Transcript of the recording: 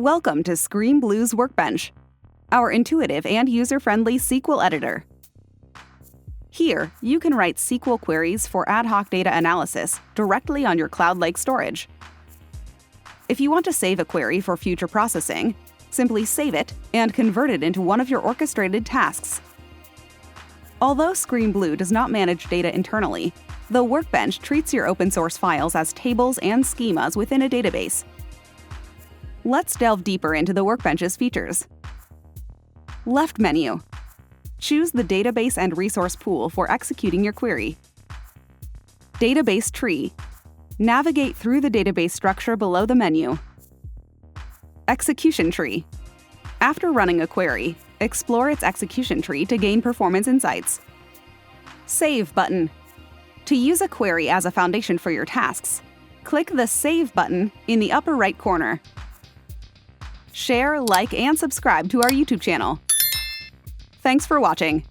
Welcome to SQream Blue's Workbench, our intuitive and user-friendly SQL editor. Here, you can write SQL queries for ad hoc data analysis directly on your cloud-like storage. If you want to save a query for future processing, simply save it and convert it into one of your orchestrated tasks. Although SQream Blue does not manage data internally, the Workbench treats your open-source files as tables and schemas within a database. Let's delve deeper into the Workbench's features. Left menu. Choose the database and resource pool for executing your query. Database tree. Navigate through the database structure below the menu. Execution tree. After running a query, explore its execution tree to gain performance insights. Save button. To use a query as a foundation for your tasks, click the Save button in the upper right corner. Share, like, and subscribe to our YouTube channel. Thanks for watching.